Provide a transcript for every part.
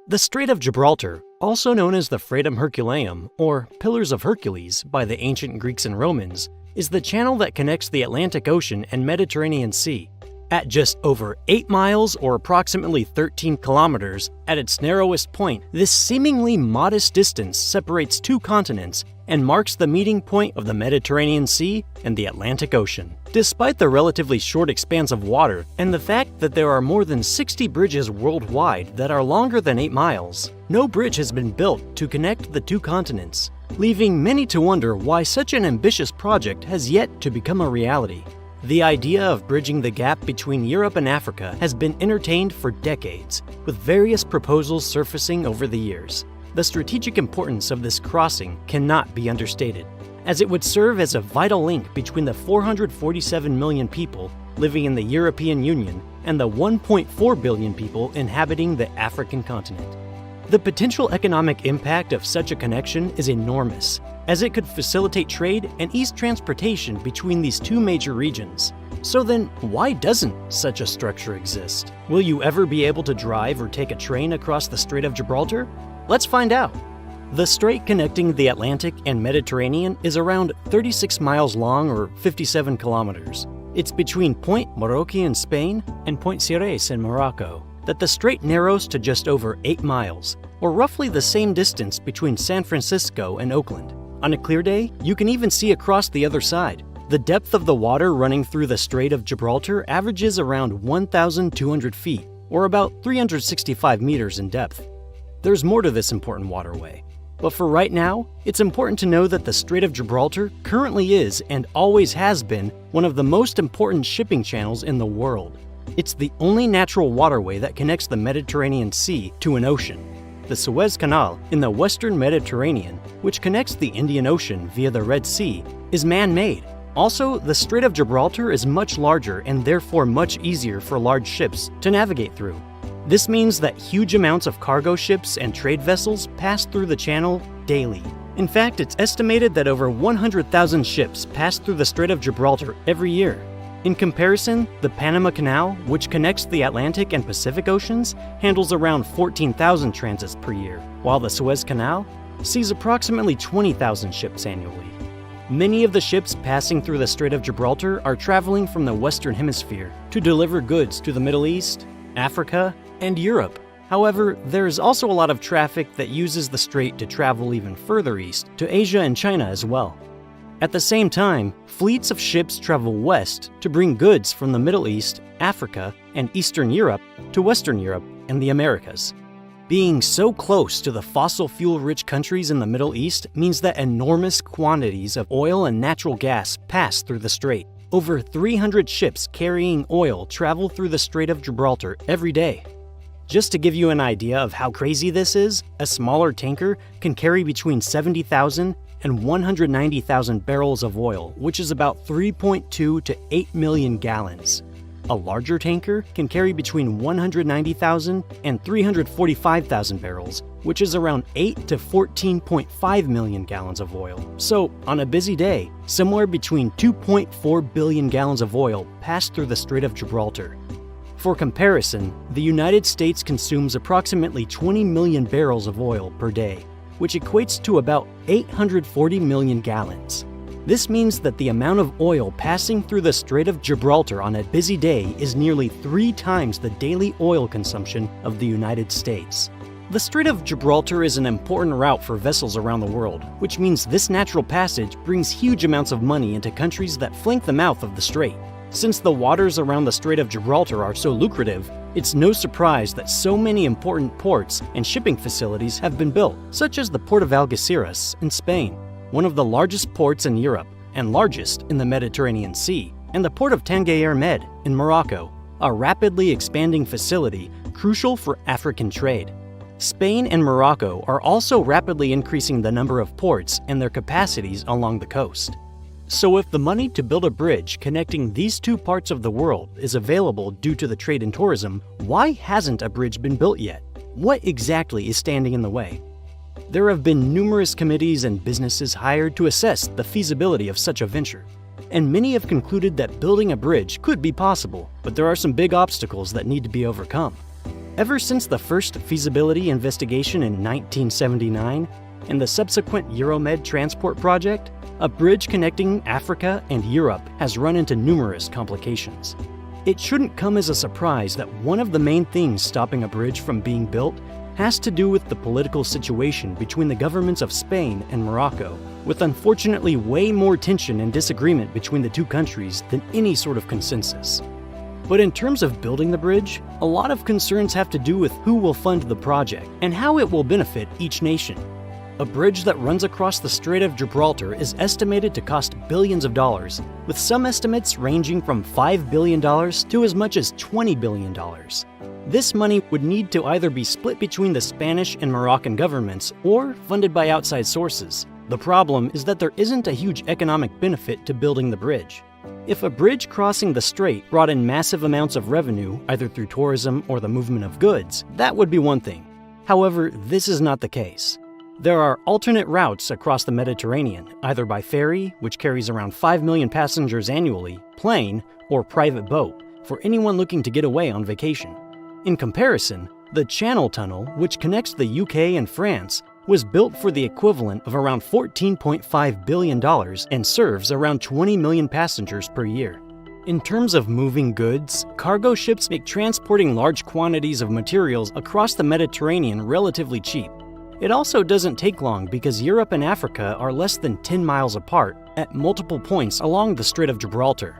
The Strait of Gibraltar, also known as the Fratum Herculeum or Pillars of Hercules by the ancient Greeks and Romans, is the channel that connects the Atlantic Ocean and Mediterranean Sea. At just over 8 miles or approximately 13 kilometers at its narrowest point, this seemingly modest distance separates two continents and marks the meeting point of the Mediterranean Sea and the Atlantic Ocean. Despite the relatively short expanse of water and the fact that there are more than 60 bridges worldwide that are longer than 8 miles, no bridge has been built to connect the two continents, leaving many to wonder why such an ambitious project has yet to become a reality. The idea of bridging the gap between Europe and Africa has been entertained for decades, with various proposals surfacing over the years. The strategic importance of this crossing cannot be understated, as it would serve as a vital link between the 447 million people living in the European Union and the 1.4 billion people inhabiting the African continent. The potential economic impact of such a connection is enormous, as it could facilitate trade and ease transportation between these two major regions. So then, why doesn't such a structure exist? Will you ever be able to drive or take a train across the Strait of Gibraltar? Let's find out. The strait connecting the Atlantic and Mediterranean is around 36 miles long or 57 kilometers. It's between Point Morocco in Spain and Point Sires in Morocco that the strait narrows to just over 8 miles, or roughly the same distance between San Francisco and Oakland. On a clear day, you can even see across the other side. The depth of the water running through the Strait of Gibraltar averages around 1,200 feet, or about 365 meters in depth. There's more to this important waterway. But for right now, it's important to know that the Strait of Gibraltar currently is and always has been one of the most important shipping channels in the world. It's the only natural waterway that connects the Mediterranean Sea to an ocean. The Suez Canal in the Western Mediterranean, which connects the Indian Ocean via the Red Sea, is man-made. Also, the Strait of Gibraltar is much larger and therefore much easier for large ships to navigate through. This means that huge amounts of cargo ships and trade vessels pass through the channel daily. In fact, it's estimated that over 100,000 ships pass through the Strait of Gibraltar every year. In comparison, the Panama Canal, which connects the Atlantic and Pacific Oceans, handles around 14,000 transits per year, while the Suez Canal sees approximately 20,000 ships annually. Many of the ships passing through the Strait of Gibraltar are traveling from the Western Hemisphere to deliver goods to the Middle East, Africa, and Europe. However, there is also a lot of traffic that uses the strait to travel even further east, to Asia and China as well. At the same time, fleets of ships travel west to bring goods from the Middle East, Africa, and Eastern Europe to Western Europe and the Americas. Being so close to the fossil fuel-rich countries in the Middle East means that enormous quantities of oil and natural gas pass through the strait. Over 300 ships carrying oil travel through the Strait of Gibraltar every day. Just to give you an idea of how crazy this is, a smaller tanker can carry between 70,000 and 190,000 barrels of oil, which is about 3.2 to 8 million gallons. A larger tanker can carry between 190,000 and 345,000 barrels, which is around 8 to 14.5 million gallons of oil. So, on a busy day, somewhere between 2.4 billion gallons of oil pass through the Strait of Gibraltar. For comparison, the United States consumes approximately 20 million barrels of oil per day, which equates to about 840 million gallons. This means that the amount of oil passing through the Strait of Gibraltar on a busy day is nearly 3 times the daily oil consumption of the United States. The Strait of Gibraltar is an important route for vessels around the world, which means this natural passage brings huge amounts of money into countries that flank the mouth of the strait. Since the waters around the Strait of Gibraltar are so lucrative, it's no surprise that so many important ports and shipping facilities have been built, such as the Port of Algeciras in Spain, one of the largest ports in Europe and largest in the Mediterranean Sea, and the Port of Tangier Med in Morocco, a rapidly expanding facility crucial for African trade. Spain and Morocco are also rapidly increasing the number of ports and their capacities along the coast. So if the money to build a bridge connecting these two parts of the world is available due to the trade and tourism, why hasn't a bridge been built yet? What exactly is standing in the way? There have been numerous committees and businesses hired to assess the feasibility of such a venture, and many have concluded that building a bridge could be possible, but there are some big obstacles that need to be overcome. Ever since the first feasibility investigation in 1979 and the subsequent Euromed transport project, a bridge connecting Africa and Europe has run into numerous complications. It shouldn't come as a surprise that one of the main things stopping a bridge from being built has to do with the political situation between the governments of Spain and Morocco, with unfortunately way more tension and disagreement between the two countries than any sort of consensus. But in terms of building the bridge, a lot of concerns have to do with who will fund the project and how it will benefit each nation. A bridge that runs across the Strait of Gibraltar is estimated to cost billions of dollars, with some estimates ranging from $5 billion to as much as $20 billion. This money would need to either be split between the Spanish and Moroccan governments or funded by outside sources. The problem is that there isn't a huge economic benefit to building the bridge. If a bridge crossing the strait brought in massive amounts of revenue, either through tourism or the movement of goods, that would be one thing. However, this is not the case. There are alternate routes across the Mediterranean, either by ferry, which carries around 5 million passengers annually, plane, or private boat, for anyone looking to get away on vacation. In comparison, the Channel Tunnel, which connects the UK and France, was built for the equivalent of around $14.5 billion and serves around 20 million passengers per year. In terms of moving goods, cargo ships make transporting large quantities of materials across the Mediterranean relatively cheap. It also doesn't take long because Europe and Africa are less than 10 miles apart at multiple points along the Strait of Gibraltar.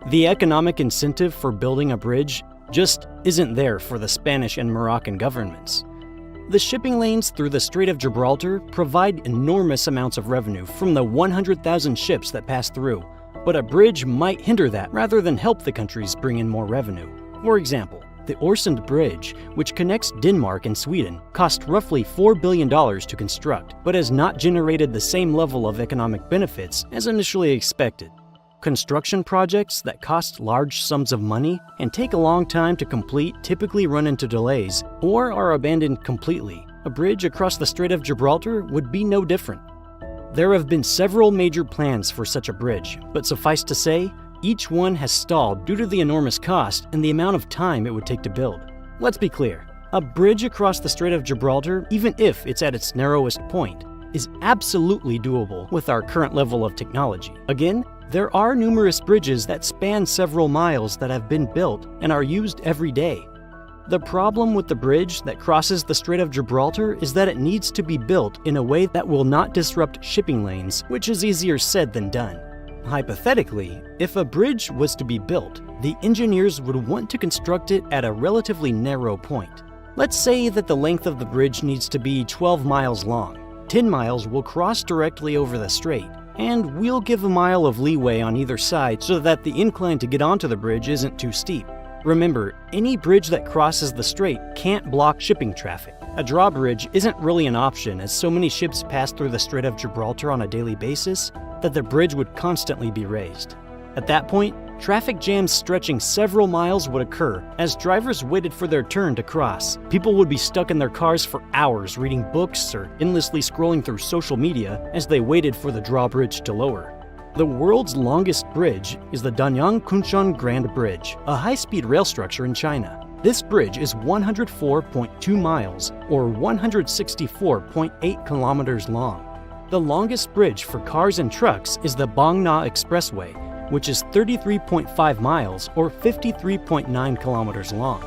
The economic incentive for building a bridge just isn't there for the Spanish and Moroccan governments. The shipping lanes through the Strait of Gibraltar provide enormous amounts of revenue from the 100,000 ships that pass through, but a bridge might hinder that rather than help the countries bring in more revenue. For example, the Øresund Bridge, which connects Denmark and Sweden, cost roughly $4 billion to construct, but has not generated the same level of economic benefits as initially expected. Construction projects that cost large sums of money and take a long time to complete typically run into delays or are abandoned completely. A bridge across the Strait of Gibraltar would be no different. There have been several major plans for such a bridge, but suffice to say, each one has stalled due to the enormous cost and the amount of time it would take to build. Let's be clear, a bridge across the Strait of Gibraltar, even if it's at its narrowest point, is absolutely doable with our current level of technology. Again, there are numerous bridges that span several miles that have been built and are used every day. The problem with the bridge that crosses the Strait of Gibraltar is that it needs to be built in a way that will not disrupt shipping lanes, which is easier said than done. Hypothetically, if a bridge was to be built, the engineers would want to construct it at a relatively narrow point. Let's say that the length of the bridge needs to be 12 miles long. 10 miles will cross directly over the strait, and we'll give a mile of leeway on either side so that the incline to get onto the bridge isn't too steep. Remember, any bridge that crosses the strait can't block shipping traffic. A drawbridge isn't really an option as so many ships pass through the Strait of Gibraltar on a daily basis that the bridge would constantly be raised. At that point, traffic jams stretching several miles would occur as drivers waited for their turn to cross. People would be stuck in their cars for hours reading books or endlessly scrolling through social media as they waited for the drawbridge to lower. The world's longest bridge is the Danyang-Kunshan Grand Bridge, a high-speed rail structure in China. This bridge is 104.2 miles, or 164.8 kilometers long. The longest bridge for cars and trucks is the Bang-Na Expressway, which is 33.5 miles, or 53.9 kilometers long.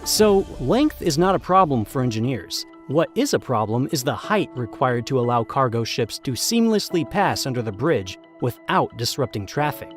So, length is not a problem for engineers. What is a problem is the height required to allow cargo ships to seamlessly pass under the bridge without disrupting traffic.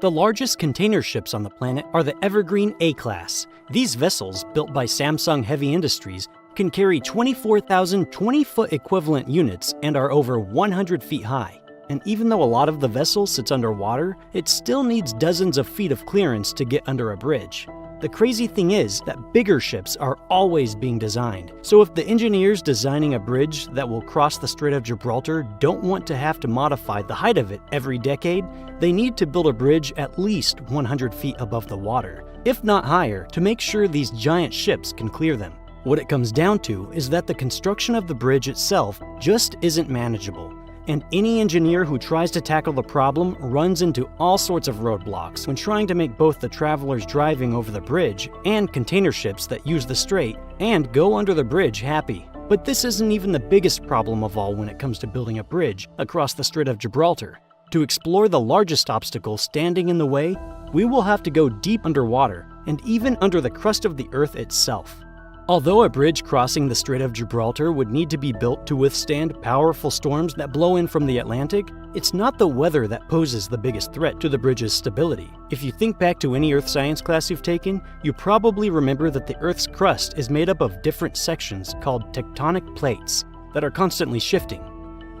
The largest container ships on the planet are the Evergreen A-Class. These vessels, built by Samsung Heavy Industries, can carry 24,000 20-foot equivalent units and are over 100 feet high. And even though a lot of the vessel sits underwater, it still needs dozens of feet of clearance to get under a bridge. The crazy thing is that bigger ships are always being designed. So if the engineers designing a bridge that will cross the Strait of Gibraltar don't want to have to modify the height of it every decade, they need to build a bridge at least 100 feet above the water, if not higher, to make sure these giant ships can clear them. What it comes down to is that the construction of the bridge itself just isn't manageable. and any engineer who tries to tackle the problem runs into all sorts of roadblocks when trying to make both the travelers driving over the bridge and container ships that use the strait and go under the bridge happy. But this isn't even the biggest problem of all when it comes to building a bridge across the Strait of Gibraltar. To explore the largest obstacle standing in the way, we will have to go deep underwater and even under the crust of the Earth itself. Although a bridge crossing the Strait of Gibraltar would need to be built to withstand powerful storms that blow in from the Atlantic, it's not the weather that poses the biggest threat to the bridge's stability. If you think back to any Earth science class you've taken, you probably remember that the Earth's crust is made up of different sections called tectonic plates that are constantly shifting.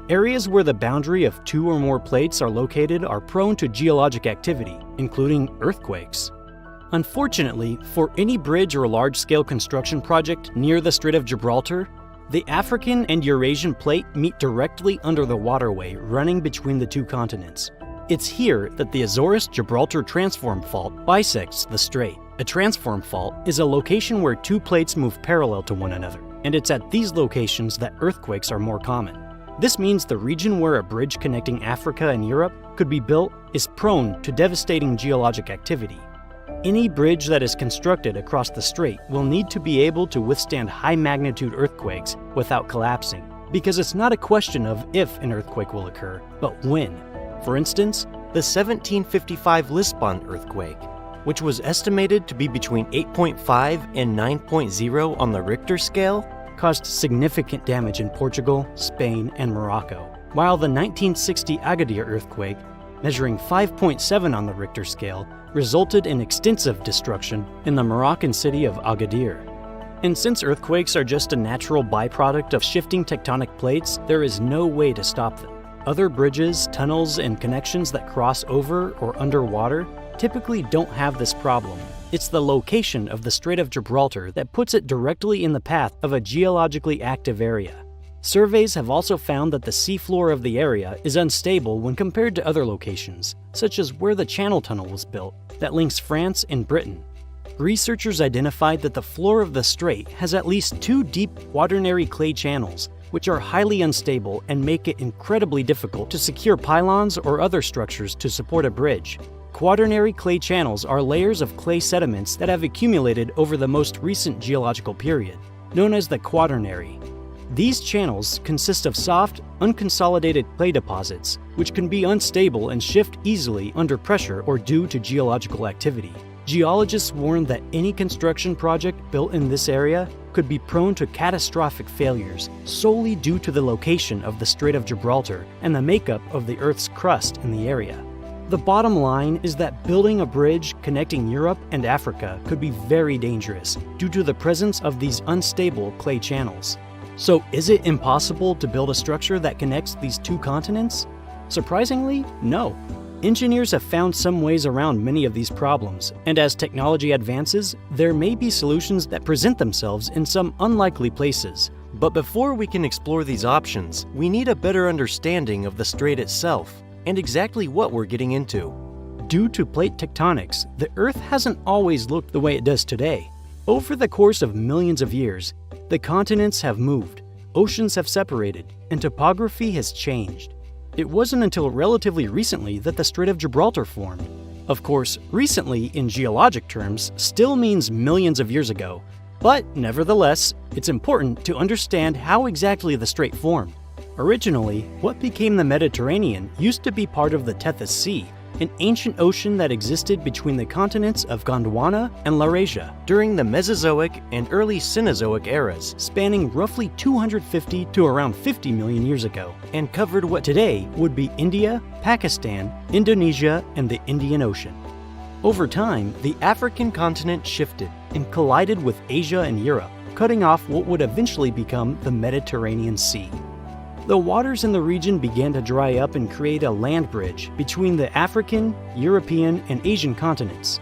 Areas where the boundary of two or more plates are located are prone to geologic activity, including earthquakes. Unfortunately, for any bridge or large-scale construction project near the Strait of Gibraltar, the African and Eurasian plate meet directly under the waterway running between the two continents. It's here that the Azores-Gibraltar transform fault bisects the strait. A transform fault is a location where two plates move parallel to one another, and it's at these locations that earthquakes are more common. This means the region where a bridge connecting Africa and Europe could be built is prone to devastating geologic activity. Any bridge that is constructed across the strait will need to be able to withstand high-magnitude earthquakes without collapsing, because it's not a question of if an earthquake will occur, but when. For instance, the 1755 Lisbon earthquake, which was estimated to be between 8.5 and 9.0 on the Richter scale, caused significant damage in Portugal, Spain, and Morocco, while the 1960 Agadir earthquake, measuring 5.7 on the Richter scale, resulted in extensive destruction in the Moroccan city of Agadir. And since earthquakes are just a natural byproduct of shifting tectonic plates, there is no way to stop them. Other bridges, tunnels, and connections that cross over or underwater typically don't have this problem. It's the location of the Strait of Gibraltar that puts it directly in the path of a geologically active area. Surveys have also found that the seafloor of the area is unstable when compared to other locations, such as where the Channel Tunnel was built, that links France and Britain. Researchers identified that the floor of the strait has at least two deep quaternary clay channels, which are highly unstable and make it incredibly difficult to secure pylons or other structures to support a bridge. Quaternary clay channels are layers of clay sediments that have accumulated over the most recent geological period, known as the Quaternary. These channels consist of soft, unconsolidated clay deposits, which can be unstable and shift easily under pressure or due to geological activity. Geologists warn that any construction project built in this area could be prone to catastrophic failures solely due to the location of the Strait of Gibraltar and the makeup of the Earth's crust in the area. The bottom line is that building a bridge connecting Europe and Africa could be very dangerous due to the presence of these unstable clay channels. So is it impossible to build a structure that connects these two continents? Surprisingly, no. Engineers have found some ways around many of these problems, and as technology advances, there may be solutions that present themselves in some unlikely places. But before we can explore these options, we need a better understanding of the strait itself and exactly what we're getting into. Due to plate tectonics, the Earth hasn't always looked the way it does today. Over the course of millions of years, the continents have moved, oceans have separated, and topography has changed. It wasn't until relatively recently that the Strait of Gibraltar formed. Of course, recently in geologic terms still means millions of years ago, but nevertheless, it's important to understand how exactly the strait formed. Originally, what became the Mediterranean used to be part of the Tethys Sea, an ancient ocean that existed between the continents of Gondwana and Laurasia during the Mesozoic and early Cenozoic eras, spanning roughly 250 to around 50 million years ago, and covered what today would be India, Pakistan, Indonesia, and the Indian Ocean. Over time, the African continent shifted and collided with Asia and Europe, cutting off what would eventually become the Mediterranean Sea. The waters in the region began to dry up and create a land bridge between the African, European, and Asian continents.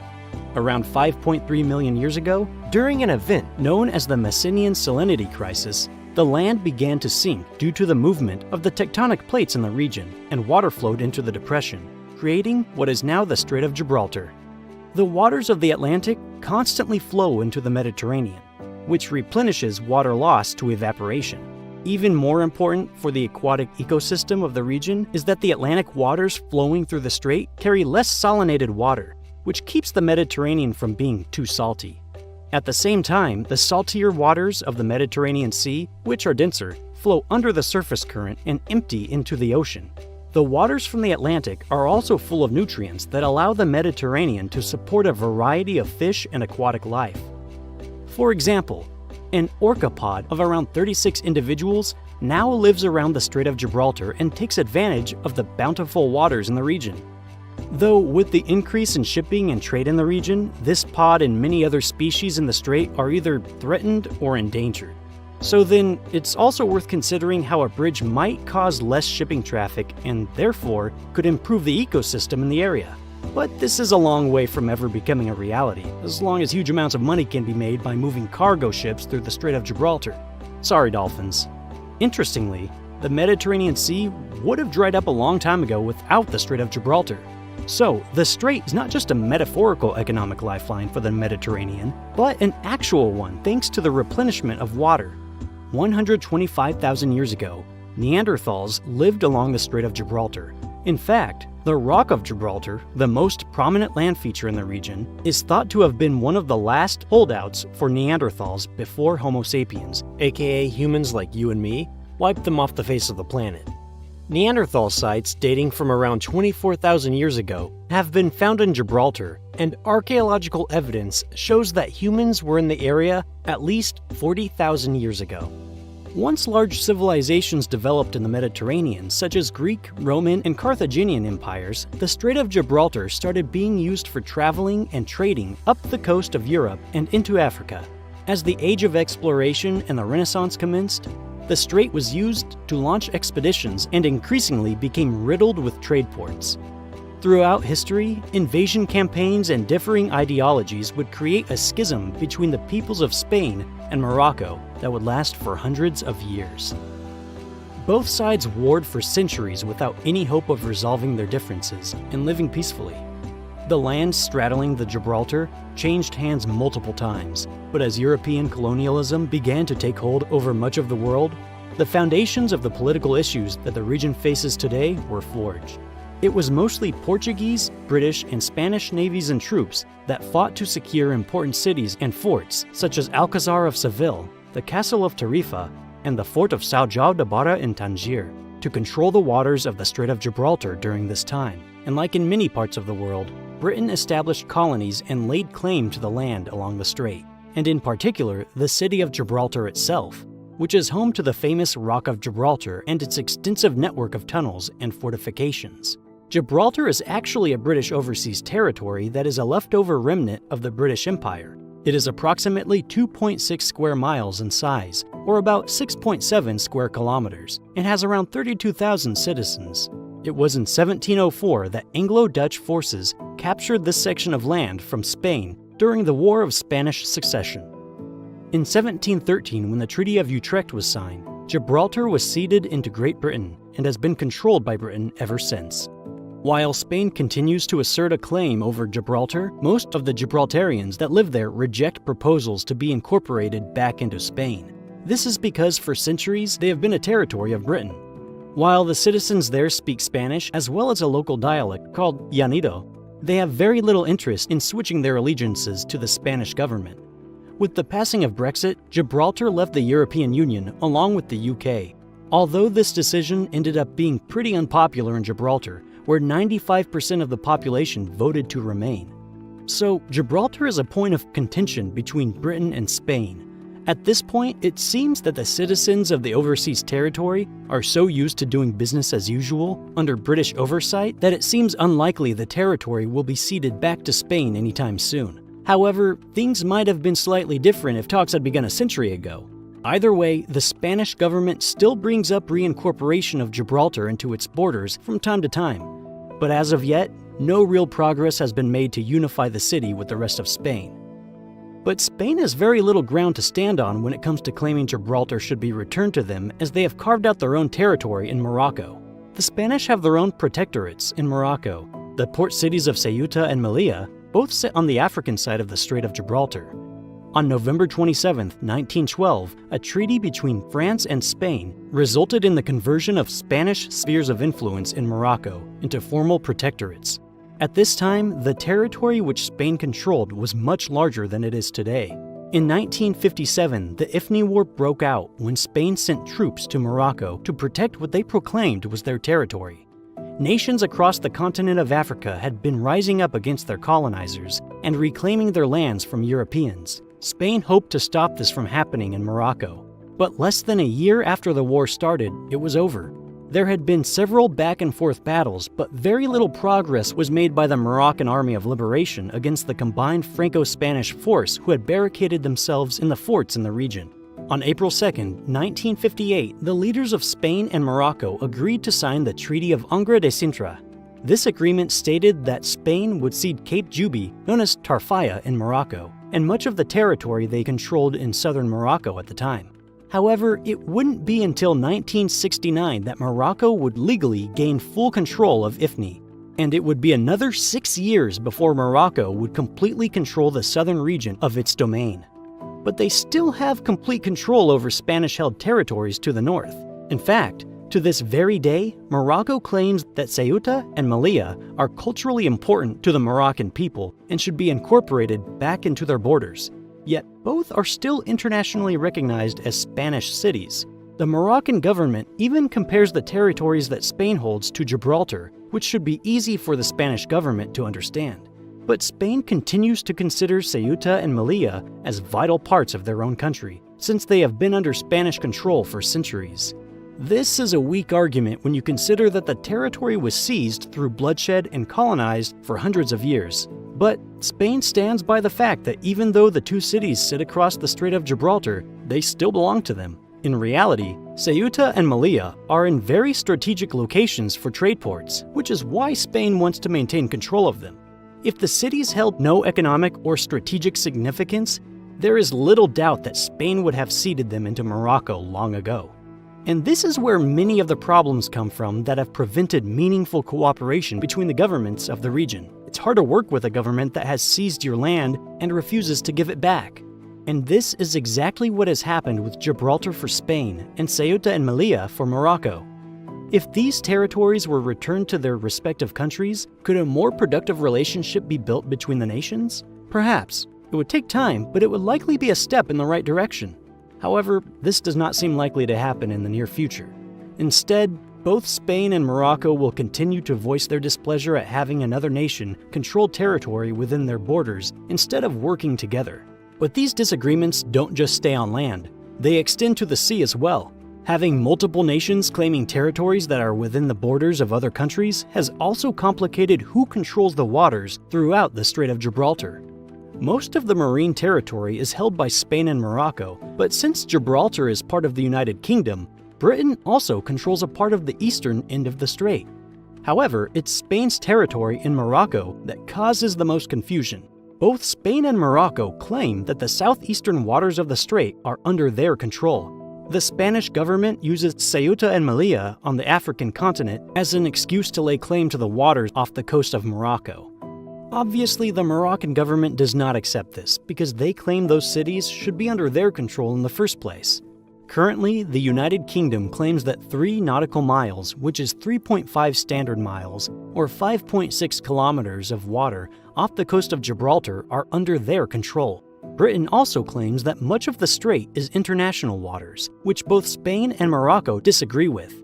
Around 5.3 million years ago, during an event known as the Messinian Salinity Crisis, the land began to sink due to the movement of the tectonic plates in the region, and water flowed into the depression, creating what is now the Strait of Gibraltar. The waters of the Atlantic constantly flow into the Mediterranean, which replenishes water lost to evaporation. Even more important for the aquatic ecosystem of the region is that the Atlantic waters flowing through the strait carry less salinated water, which keeps the Mediterranean from being too salty. At the same time, the saltier waters of the Mediterranean Sea, which are denser, flow under the surface current and empty into the ocean. The waters from the Atlantic are also full of nutrients that allow the Mediterranean to support a variety of fish and aquatic life. For example, an orcapod of around 36 individuals now lives around the Strait of Gibraltar and takes advantage of the bountiful waters in the region. Though with the increase in shipping and trade in the region, this pod and many other species in the strait are either threatened or endangered. So then, it's also worth considering how a bridge might cause less shipping traffic and therefore could improve the ecosystem in the area. But this is a long way from ever becoming a reality, as long as huge amounts of money can be made by moving cargo ships through the Strait of Gibraltar. Sorry, dolphins. Interestingly, the Mediterranean Sea would have dried up a long time ago without the Strait of Gibraltar. So, the strait is not just a metaphorical economic lifeline for the Mediterranean, but an actual one thanks to the replenishment of water. 125,000 years ago, Neanderthals lived along the Strait of Gibraltar. In fact, the Rock of Gibraltar, the most prominent land feature in the region, is thought to have been one of the last holdouts for Neanderthals before Homo sapiens, aka humans like you and me, wiped them off the face of the planet. Neanderthal sites dating from around 24,000 years ago have been found in Gibraltar, and archaeological evidence shows that humans were in the area at least 40,000 years ago. Once large civilizations developed in the Mediterranean, such as Greek, Roman, and Carthaginian empires, the Strait of Gibraltar started being used for traveling and trading up the coast of Europe and into Africa. As the Age of Exploration and the Renaissance commenced, the strait was used to launch expeditions and increasingly became riddled with trade ports. Throughout history, invasion campaigns and differing ideologies would create a schism between the peoples of Spain and Morocco that would last for hundreds of years. Both sides warred for centuries without any hope of resolving their differences and living peacefully. The land straddling the Gibraltar changed hands multiple times, but as European colonialism began to take hold over much of the world, the foundations of the political issues that the region faces today were forged. It was mostly Portuguese, British, and Spanish navies and troops that fought to secure important cities and forts such as Alcazar of Seville, the Castle of Tarifa, and the fort of São João da Barra in Tangier to control the waters of the Strait of Gibraltar during this time. And like in many parts of the world, Britain established colonies and laid claim to the land along the strait, and in particular, the city of Gibraltar itself, which is home to the famous Rock of Gibraltar and its extensive network of tunnels and fortifications. Gibraltar is actually a British overseas territory that is a leftover remnant of the British Empire. It is approximately 2.6 square miles in size, or about 6.7 square kilometers, and has around 32,000 citizens. It was in 1704 that Anglo-Dutch forces captured this section of land from Spain during the War of Spanish Succession. In 1713, when the Treaty of Utrecht was signed, Gibraltar was ceded into Great Britain and has been controlled by Britain ever since. While Spain continues to assert a claim over Gibraltar, most of the Gibraltarians that live there reject proposals to be incorporated back into Spain. This is because for centuries they have been a territory of Britain. While the citizens there speak Spanish as well as a local dialect called Llanido, they have very little interest in switching their allegiances to the Spanish government. With the passing of Brexit, Gibraltar left the European Union along with the UK. Although this decision ended up being pretty unpopular in Gibraltar, where 95% of the population voted to remain. So, Gibraltar is a point of contention between Britain and Spain. At this point, it seems that the citizens of the overseas territory are so used to doing business as usual under British oversight that it seems unlikely the territory will be ceded back to Spain anytime soon. However, things might have been slightly different if talks had begun a century ago. Either way, the Spanish government still brings up reincorporation of Gibraltar into its borders from time to time. But as of yet, no real progress has been made to unify the city with the rest of Spain. But Spain has very little ground to stand on when it comes to claiming Gibraltar should be returned to them, as they have carved out their own territory in Morocco. The Spanish have their own protectorates in Morocco. The port cities of Ceuta and Melilla both sit on the African side of the Strait of Gibraltar. On November 27, 1912, a treaty between France and Spain resulted in the conversion of Spanish spheres of influence in Morocco into formal protectorates. At this time, the territory which Spain controlled was much larger than it is today. In 1957, the Ifni War broke out when Spain sent troops to Morocco to protect what they proclaimed was their territory. Nations across the continent of Africa had been rising up against their colonizers and reclaiming their lands from Europeans. Spain hoped to stop this from happening in Morocco. But less than a year after the war started, it was over. There had been several back-and-forth battles, but very little progress was made by the Moroccan Army of Liberation against the combined Franco-Spanish force who had barricaded themselves in the forts in the region. On April 2, 1958, the leaders of Spain and Morocco agreed to sign the Treaty of Angre de Sintra. This agreement stated that Spain would cede Cape Juby, known as Tarfaya in Morocco, and much of the territory they controlled in southern Morocco at the time. However, it wouldn't be until 1969 that Morocco would legally gain full control of Ifni, and it would be another 6 years before Morocco would completely control the southern region of its domain. But they still have complete control over Spanish-held territories to the north. In fact, to this very day, Morocco claims that Ceuta and Melilla are culturally important to the Moroccan people and should be incorporated back into their borders. Yet both are still internationally recognized as Spanish cities. The Moroccan government even compares the territories that Spain holds to Gibraltar, which should be easy for the Spanish government to understand. But Spain continues to consider Ceuta and Melilla as vital parts of their own country, since they have been under Spanish control for centuries. This is a weak argument when you consider that the territory was seized through bloodshed and colonized for hundreds of years. But Spain stands by the fact that even though the two cities sit across the Strait of Gibraltar, they still belong to them. In reality, Ceuta and Melilla are in very strategic locations for trade ports, which is why Spain wants to maintain control of them. If the cities held no economic or strategic significance, there is little doubt that Spain would have ceded them into Morocco long ago. And this is where many of the problems come from that have prevented meaningful cooperation between the governments of the region. It's hard to work with a government that has seized your land and refuses to give it back. And this is exactly what has happened with Gibraltar for Spain and Ceuta and Melilla for Morocco. If these territories were returned to their respective countries, could a more productive relationship be built between the nations? Perhaps. It would take time, but it would likely be a step in the right direction. However, this does not seem likely to happen in the near future. Instead, both Spain and Morocco will continue to voice their displeasure at having another nation control territory within their borders instead of working together. But these disagreements don't just stay on land. They extend to the sea as well. Having multiple nations claiming territories that are within the borders of other countries has also complicated who controls the waters throughout the Strait of Gibraltar. Most of the marine territory is held by Spain and Morocco, but since Gibraltar is part of the United Kingdom, Britain also controls a part of the eastern end of the strait. However, it's Spain's territory in Morocco that causes the most confusion. Both Spain and Morocco claim that the southeastern waters of the strait are under their control. The Spanish government uses Ceuta and Melilla on the African continent as an excuse to lay claim to the waters off the coast of Morocco. Obviously, the Moroccan government does not accept this because they claim those cities should be under their control in the first place. Currently, the United Kingdom claims that 3 nautical miles, which is 3.5 standard miles, or 5.6 kilometers of water off the coast of Gibraltar are under their control. Britain also claims that much of the strait is international waters, which both Spain and Morocco disagree with.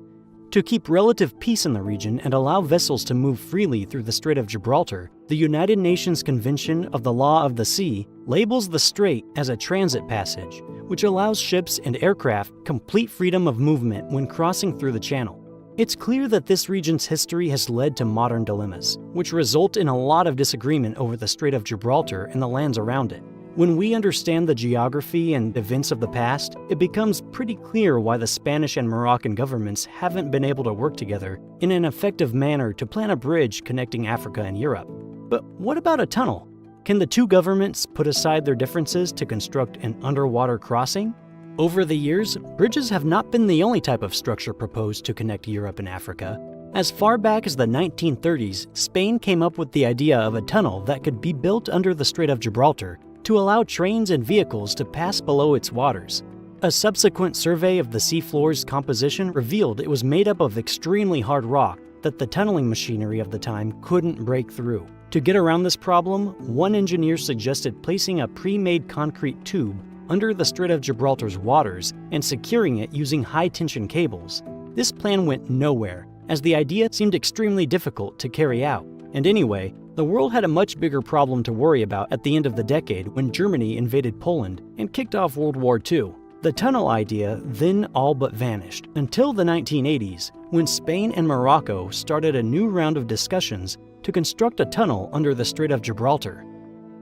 To keep relative peace in the region and allow vessels to move freely through the Strait of Gibraltar, the United Nations Convention of the Law of the Sea labels the strait as a transit passage, which allows ships and aircraft complete freedom of movement when crossing through the channel. It's clear that this region's history has led to modern dilemmas, which result in a lot of disagreement over the Strait of Gibraltar and the lands around it. When we understand the geography and events of the past, it becomes pretty clear why the Spanish and Moroccan governments haven't been able to work together in an effective manner to plan a bridge connecting Africa and Europe. But what about a tunnel? Can the two governments put aside their differences to construct an underwater crossing? Over the years, bridges have not been the only type of structure proposed to connect Europe and Africa. As far back as the 1930s, Spain came up with the idea of a tunnel that could be built under the Strait of Gibraltar to to allow trains and vehicles to pass below its waters. A subsequent survey of the seafloor's composition revealed it was made up of extremely hard rock that the tunneling machinery of the time couldn't break through. To get around this problem, one engineer suggested placing a pre-made concrete tube under the Strait of Gibraltar's waters and securing it using high-tension cables. This plan went nowhere, as the idea seemed extremely difficult to carry out. And anyway, the world had a much bigger problem to worry about at the end of the decade when Germany invaded Poland and kicked off World War II. The tunnel idea then all but vanished until the 1980s, when Spain and Morocco started a new round of discussions to construct a tunnel under the Strait of Gibraltar.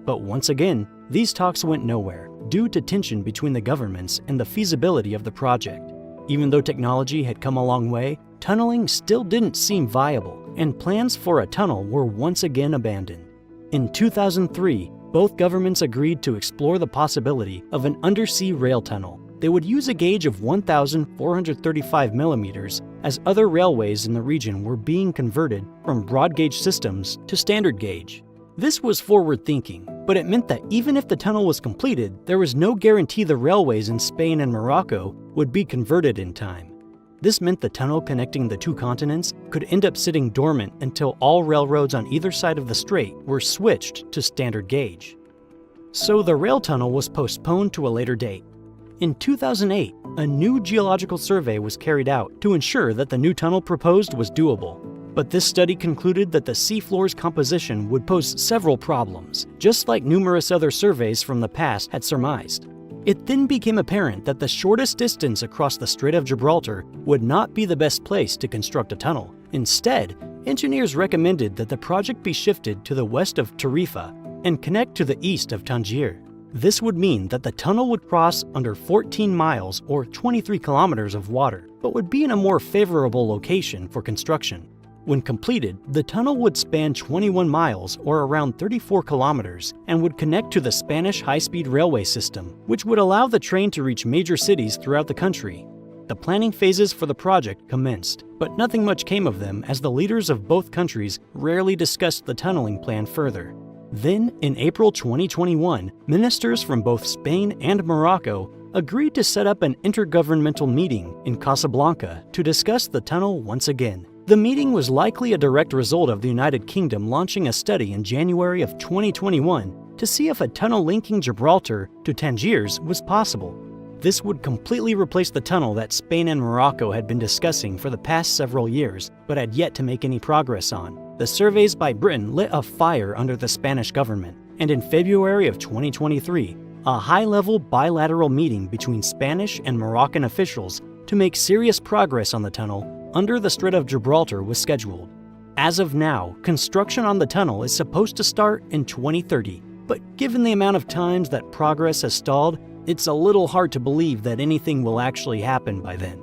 But once again, these talks went nowhere due to tension between the governments and the feasibility of the project. Even though technology had come a long way, tunneling still didn't seem viable, and plans for a tunnel were once again abandoned. In 2003, both governments agreed to explore the possibility of an undersea rail tunnel. They would use a gauge of 1,435 millimeters, as other railways in the region were being converted from broad gauge systems to standard gauge. This was forward thinking, but it meant that even if the tunnel was completed, there was no guarantee the railways in Spain and Morocco would be converted in time. This meant the tunnel connecting the two continents could end up sitting dormant until all railroads on either side of the strait were switched to standard gauge. So the rail tunnel was postponed to a later date. In 2008, a new geological survey was carried out to ensure that the new tunnel proposed was doable. But this study concluded that the seafloor's composition would pose several problems, just like numerous other surveys from the past had surmised. It then became apparent that the shortest distance across the Strait of Gibraltar would not be the best place to construct a tunnel. Instead, engineers recommended that the project be shifted to the west of Tarifa and connect to the east of Tangier. This would mean that the tunnel would cross under 14 miles or 23 kilometers of water, but would be in a more favorable location for construction. When completed, the tunnel would span 21 miles or around 34 kilometers and would connect to the Spanish high-speed railway system, which would allow the train to reach major cities throughout the country. The planning phases for the project commenced, but nothing much came of them as the leaders of both countries rarely discussed the tunneling plan further. Then, in April 2021, ministers from both Spain and Morocco agreed to set up an intergovernmental meeting in Casablanca to discuss the tunnel once again. The meeting was likely a direct result of the United Kingdom launching a study in January of 2021 to see if a tunnel linking Gibraltar to Tangiers was possible. This would completely replace the tunnel that Spain and Morocco had been discussing for the past several years, but had yet to make any progress on. The surveys by Britain lit a fire under the Spanish government, and in February of 2023, a high-level bilateral meeting between Spanish and Moroccan officials to make serious progress on the tunnel under the Strait of Gibraltar was scheduled. As of now, construction on the tunnel is supposed to start in 2030, but given the amount of times that progress has stalled, it's a little hard to believe that anything will actually happen by then.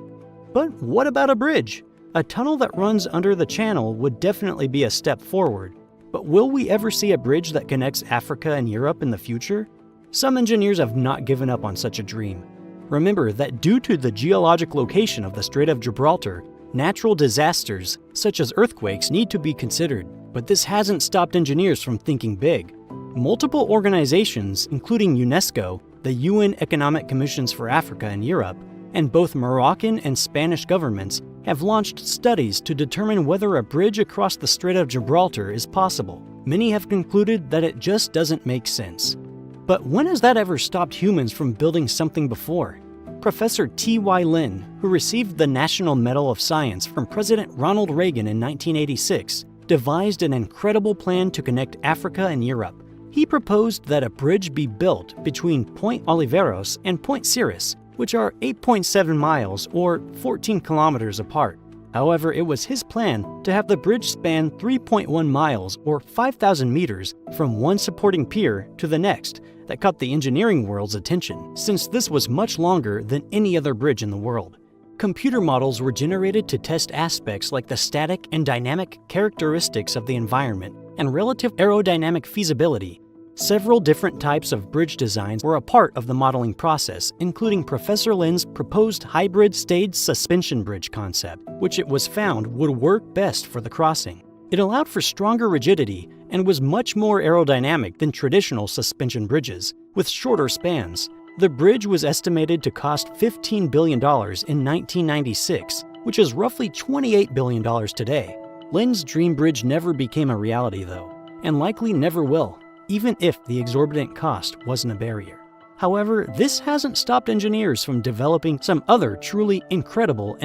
But what about a bridge? A tunnel that runs under the channel would definitely be a step forward. But will we ever see a bridge that connects Africa and Europe in the future? Some engineers have not given up on such a dream. Remember that due to the geologic location of the Strait of Gibraltar, natural disasters such as earthquakes need to be considered, but this hasn't stopped engineers from thinking big. Multiple organizations, including UNESCO, the UN Economic Commissions for Africa and Europe, and both Moroccan and Spanish governments have launched studies to determine whether a bridge across the Strait of Gibraltar is possible. Many have concluded that it just doesn't make sense. But when has that ever stopped humans from building something before? Professor T.Y. Lin, who received the National Medal of Science from President Ronald Reagan in 1986, devised an incredible plan to connect Africa and Europe. He proposed that a bridge be built between Point Oliveros and Point Ceres, which are 8.7 miles or 14 kilometers apart. However, it was his plan to have the bridge span 3.1 miles or 5,000 meters from one supporting pier to the next that caught the engineering world's attention, since this was much longer than any other bridge in the world. Computer models were generated to test aspects like the static and dynamic characteristics of the environment and relative aerodynamic feasibility. Several different types of bridge designs were a part of the modeling process, including Professor Lin's proposed hybrid stayed suspension bridge concept, which it was found would work best for the crossing. It allowed for stronger rigidity and was much more aerodynamic than traditional suspension bridges, with shorter spans. The bridge was estimated to cost $15 billion in 1996, which is roughly $28 billion today. Lynn's dream bridge never became a reality though, and likely never will, even if the exorbitant cost wasn't a barrier. However, this hasn't stopped engineers from developing some other truly incredible and